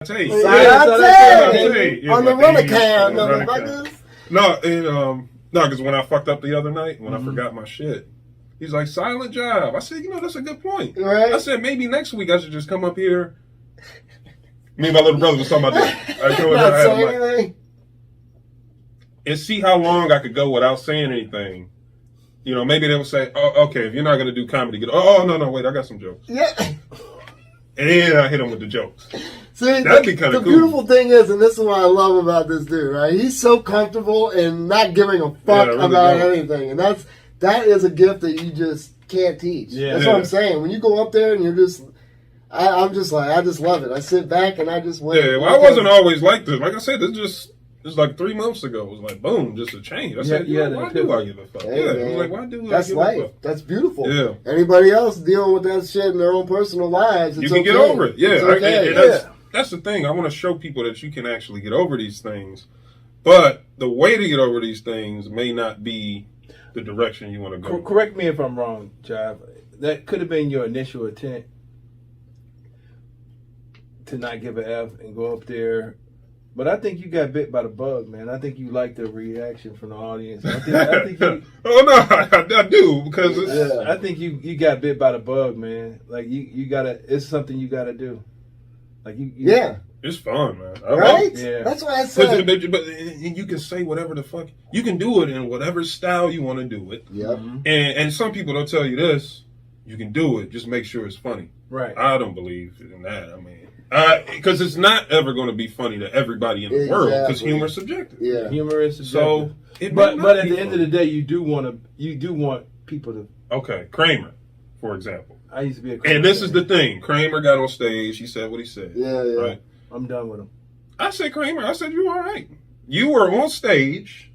Tate. Tate on the runner cam, motherfuckers. No, because when I fucked up the other night, when I forgot my shit, he's like, silent job. I said, that's a good point. Right. I said, maybe next week I should just come up here. Me and my little brother was talking about that. I come Not say anything. And see how long I could go without saying anything. Maybe they would say, oh, okay, if you're not going to do comedy, no, wait, I got some jokes. Yeah. And I hit him with the jokes. See, that'd be kind of cool. The beautiful thing is, and this is what I love about this dude, right? He's so comfortable and not giving a fuck about anything. And that is a gift that you just can't teach. Yeah. That's what I'm saying. When you go up there and you're just, I'm just like, I just love it. I sit back and I just wait. Yeah, well, I wasn't always like this. Like I said, it's like 3 months ago. It was like, boom, just a change. I said, why do I give a fuck? Hey, it was like, why do That's I give life. a fuck? That's beautiful. Yeah. Anybody else dealing with that shit in their own personal lives, it's you can get over it. Yeah. It's okay. That's the thing. I want to show people that you can actually get over these things. But the way to get over these things may not be the direction you want to go. Correct me if I'm wrong, Jive. That could have been your initial intent to not give an F and go up there. But I think you got bit by the bug, man. I think you like the reaction from the audience. I think you, oh, no, I do. Because I think you got bit by the bug, man. Like, you got to, it's something you got to do. Like it's fun, man. Right? Yeah. That's what I said. But you can say whatever the fuck. You can do it in whatever style you want to do it. Yep. And some people don't tell you this. You can do it. Just make sure it's funny. Right. I don't believe in that. I mean, because it's not ever going to be funny to everybody in the world. Because humor is subjective. Yeah. Humor is So, subjective. But at the end of the day, you do want people to. Okay, Kramer, for example. I used to be a Kramer And this is the thing. Kramer got on stage. He said what he said. Yeah. Right? I'm done with him. I said, Kramer, you're all right. You were on stage.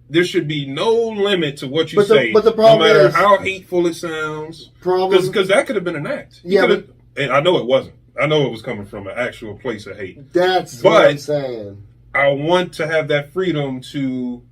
There should be no limit to what you say. But the problem no matter is, how hateful it sounds. Because that could have been an act. And I know it wasn't. I know it was coming from an actual place of hate. That's what I'm saying. I want to have that freedom to,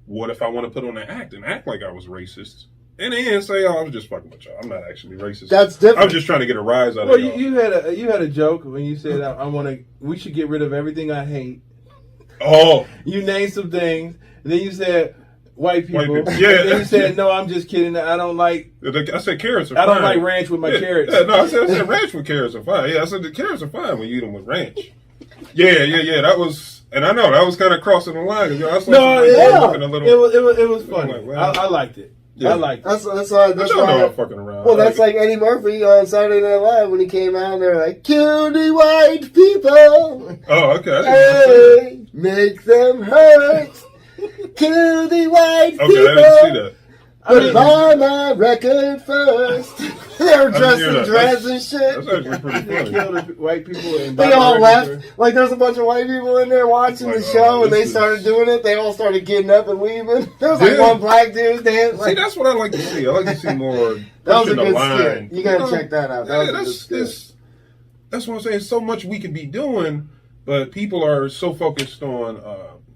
what if I want to put on an act and act like I was racist? And then say, I was just fucking with y'all. I'm not actually racist. That's different. I'm just trying to get a rise out of y'all. You had a joke when you said, we should get rid of everything I hate. Oh. You named some things. And then you said, white people. Yeah. And then you said, no, I'm just kidding. I don't like. I said carrots are fine. I don't like ranch with my carrots. Yeah, no, I said ranch with carrots are fine. Yeah, I said the carrots are fine when you eat them with ranch. Yeah. That was, and I know that was kind of crossing the line. It was funny. Like, wow. I liked it. Yeah. I liked it. That's why I'm fucking around. Well, that's like Eddie Murphy on Saturday Night Live when he came out and they're like, kill the white people. Oh, okay. Hey, make them hurt. Kill the white people. Okay, I didn't see that. But buy my record first. They were dressed in dress and shit. That's actually pretty funny. Kill the white people. And they all left. Like there's a bunch of white people in there watching the show, and they started doing it. They all started getting up and leaving. There was like one black dude dancing. See, that's what I like to see. I like to see more. That was a good skit. You gotta check that out. That's what I'm saying. So much we could be doing, but people are so focused on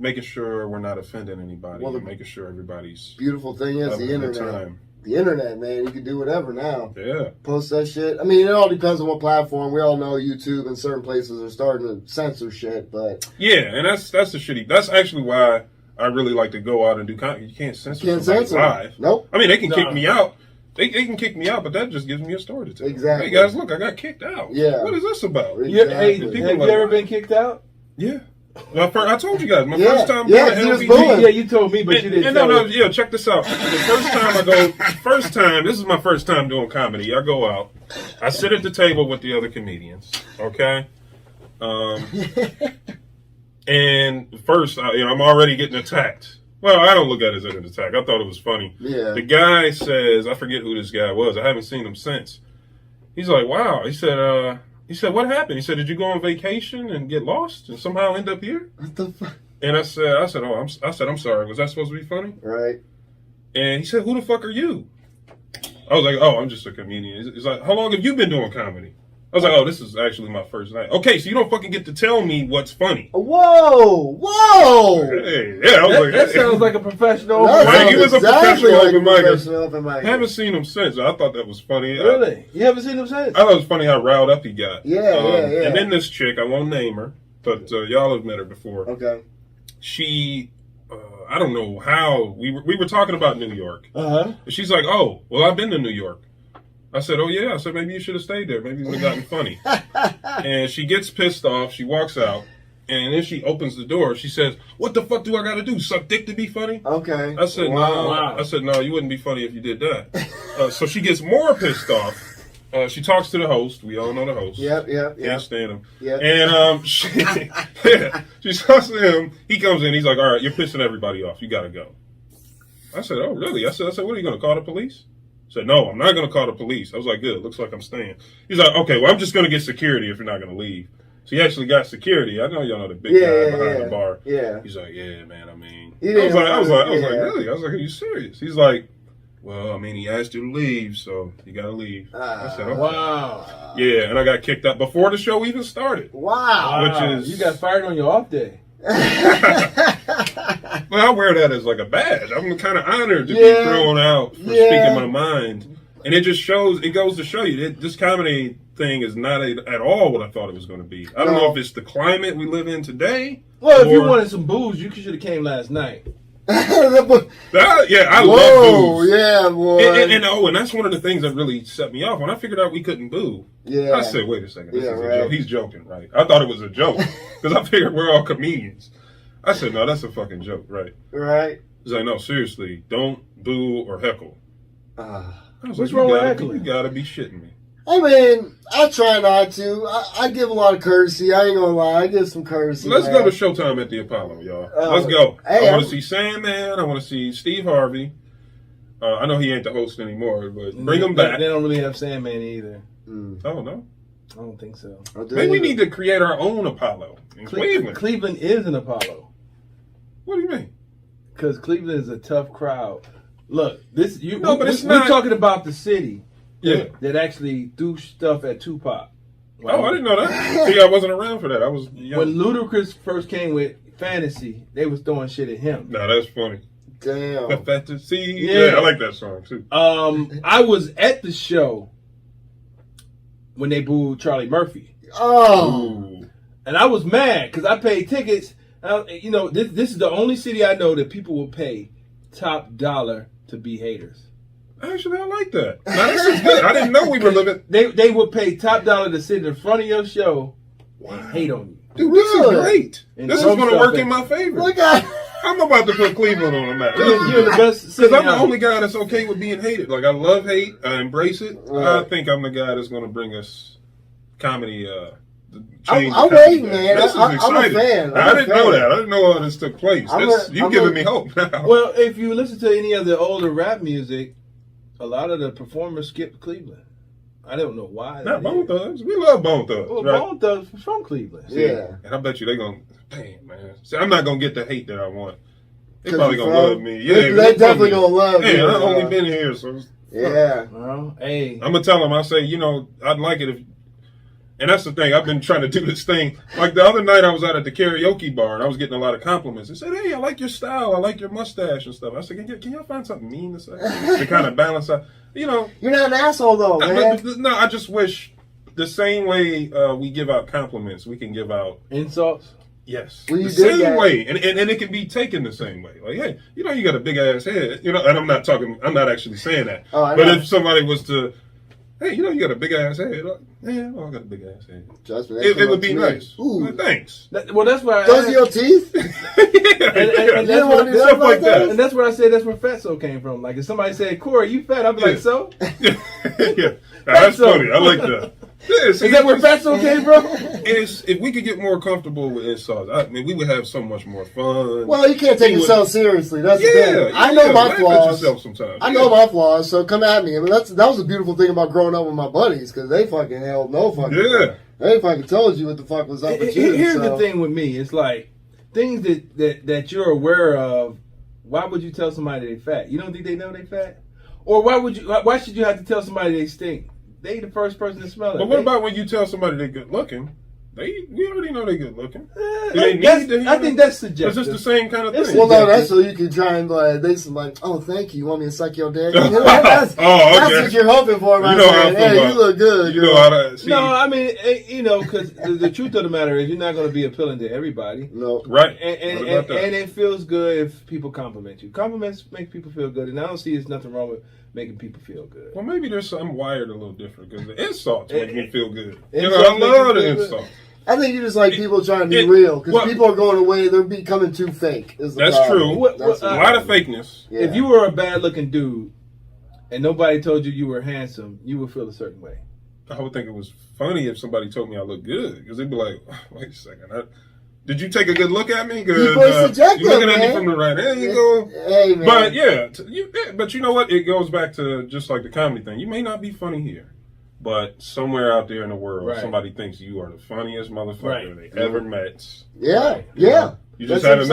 making sure we're not offending anybody, and making sure everybody's. Beautiful thing is the internet. Time. The internet, man, you can do whatever now. Yeah. Post that shit. I mean, it all depends on what platform. We all know YouTube and certain places are starting to censor shit, but yeah, and that's the shitty. That's actually why I really like to go out and do content. You can't censor live. Nope. I mean, they can kick me out. They can kick me out, but that just gives me a story to tell. Exactly. Hey guys, look, I got kicked out. Yeah. What is this about? Exactly. Have you ever been kicked out? Yeah. Well, I told you guys, my first time going to LBG. Yeah, you told me, but you didn't tell me. Yeah, check this out. The first time, this is my first time doing comedy. I go out. I sit at the table with the other comedians, okay? And first, I'm already getting attacked. Well, I don't look at it as an attack. I thought it was funny. Yeah. The guy says, I forget who this guy was. I haven't seen him since. He's like, wow. He said, what happened? He said, did you go on vacation and get lost and somehow end up here? What the fuck? And I said, I'm sorry. Was that supposed to be funny? Right. And he said, who the fuck are you? I was like, oh, I'm just a comedian. He's like, how long have you been doing comedy? I was like, oh, this is actually my first night. Okay, so you don't fucking get to tell me what's funny. Whoa! Hey, yeah, I was like, that sounds like a professional open mic. He was a professional open mic. I haven't seen him since. I thought that was funny. Really? You haven't seen him since? I thought it was funny how riled up he got. Yeah. And then this chick, I won't name her. but y'all have met her before. Okay. She, I don't know how we were talking about New York. Uh-huh. And she's like, "Oh, well, I've been to New York." I said, "Oh yeah." I said, "Maybe you should have stayed there. Maybe it would have gotten funny." And she gets pissed off. She walks out, and then she opens the door. She says, "What the fuck do I got to do? Suck dick to be funny?" Okay. I said, "No." Wow. I said, "No, you wouldn't be funny if you did that." So she gets more pissed off. She talks to the host. We all know the host. Yep. Can't stand him. Yep. And she talks to him. He comes in. He's like, "All right, you're pissing everybody off. You got to go." I said, "Oh, really?" I said, "What are you going to call the police?" I said, "No, I'm not going to call the police." I was like, "Good. Looks like I'm staying." He's like, "Okay, well, I'm just going to get security if you're not going to leave." So he actually got security. I know y'all know the big guy behind the bar. Yeah. He's like, "Yeah, man. I mean," He I was like, yeah. "Really?" I was like, "Are you serious?" He's like, "Well, I mean, he asked you to leave, so you got to leave." I said, "Okay." Wow. Yeah, and I got kicked out before the show even started. Wow. Which is- You got fired on your off day. Well, I wear that as like a badge. I'm kind of honored to be Yeah. thrown out for Yeah. speaking my mind. And it just shows, it goes to show you that this comedy thing is not at all what I thought it was going to be. I don't No. know if it's the climate we live in today. Well, if you or- wanted some booze, you should have came last night. Yeah, I Whoa, love booze. yeah, boy. And that's one of the things that really set me off. When I figured out we couldn't boo, Yeah. I said, wait a second, this Yeah, is a right. joke. He's joking, right? I thought it was a joke because I figured we're all comedians. I said, no, that's a fucking joke, right? Right. He's like, no, seriously, don't boo or heckle. I was What's like, wrong you with gotta- heckling? You gotta be shitting me. I mean, I try not to. I give a lot of courtesy. I ain't gonna lie. I give some courtesy. Let's man. go to Showtime at the Apollo, y'all. Oh, Let's go. hey, I want I'm- to see Sandman. I want to see Steve Harvey. I know he ain't the host anymore, but bring him back. They don't really have Sandman either. Oh, no. I don't think so. Maybe we need to create our own Apollo in Cleveland. Cleveland is an Apollo What do you mean? because Cleveland is a tough crowd. Look, this you. No, but we, it's we're not- talking about the city Yeah. that actually do stuff at Tupac. Oh, I didn't know that. See, I wasn't around for that. I was young. When Ludacris first came with Fantasy, they was throwing shit at him. No, that's funny. Damn. Fantasy. Yeah. Yeah, I like that song too. I was at the show when they booed Charlie Murphy, Oh. Ooh. and I was mad because I paid tickets. You know, this is the only city I know that people will pay top dollar to be haters. Actually, I like that. Now, this is good. I didn't know we were living. They would pay top dollar to sit in front of your show and hate on you. Dude, this is Good. great. And This is throw going to stuff work at in my favor. Look at. I'm about to put Cleveland on the map. You're the best Because city I'm the out. only guy that's okay with being hated. Like, I love hate. I embrace it. I Right. think I'm the guy that's going to bring us comedy. I'm change waiting, the man. This is I'm a exciting. fan. I I'm a didn't know fan. that. I didn't know all this took place. You giving me hope now. Well, if you listen to any of the older rap music, a lot of the performers skipped Cleveland. I don't know why. Not that Bone is. Thugs. We love Bone Thugs, Well, right? Bone Thugs was from Cleveland. Yeah. And I bet you they're going to, damn, man. See, I'm not going to get the hate that I want. They 'Cause probably you going to from- love me. Yeah, They from definitely me. gonna love Hey, you. I've only been here, so Yeah. Well, hey, I'm going to tell them, I say, I'd like it if, and that's the thing, I've been trying to do this thing. Like the other night I was out at the karaoke bar and I was getting a lot of compliments. They said, hey, I like your style. I like your mustache and stuff. I said, can y'all find something mean to say? To kind of balance out. You're not an asshole though, man. No, I just wish the same way we give out compliments, we can give out insults. yes, Well, the you did same that. way, and it can be taken the same way. Like, hey, you got a big ass head, and I'm not actually saying that. Oh, I but know. if somebody was to, hey, you got a big ass head, like, yeah, well, I got a big ass head. Trust me, that It come would up be to me. nice. Ooh. Well, thanks. Well, that's why. Those are your teeth? yeah, and You don't wanna do stuff that like like that. And that's what I said. That's where Fatso came from. Like if somebody said, "Corey, you fat," I'd be like, Yeah. "So." yeah, that's So- funny. I like that. Yeah, see, Is that where Fatso came from? if we could get more comfortable with insults, I mean, we would have so much more fun. Well, you can't take You would- yourself seriously. That's the yeah, thing. I know my laugh at flaws. yourself sometimes. I know my flaws, so come at me. I mean, that was the beautiful thing about growing up with my buddies, because they fucking held no fucking. Yeah. They fucking told you what the fuck was up with you. Here's so. the thing with me. It's like things that you're aware of. Why would you tell somebody they fat? You don't think they know they fat? Or why should you have to tell somebody they stink? They the first person to smell it. But what about when you tell somebody they're good looking? we already know they good looking. I think that's subjective. Because it's the same kind of thing. Well, no, that's so you can try and oh, thank you. You want me to suck your dick? That's okay. what you're hoping for, right? Hey, you look good. You know how to see. No, I mean, because the truth of the matter is, you're not going to be appealing to everybody. No, right? And it feels good if people compliment you. Compliments make people feel good, and I don't see there's nothing wrong with making people feel good. Well, maybe I'm wired a little different because the insults make me feel good. I Insults love the insults. I think you just like people trying to be real because people are going away. They're becoming too fake. That's true. A lot of fakeness. Yeah. If you were a bad-looking dude and nobody told you were handsome, you would feel a certain way. I would think it was funny if somebody told me I look good because they'd be like, "Wait a second, did you take a good look at me? Because you're looking at me from the right angle." Hey, man. But but you know what? It goes back to just like the comedy thing. You may not be funny here, but somewhere out there in the world, somebody thinks you are the funniest motherfucker they ever met. Yeah. You just haven't met.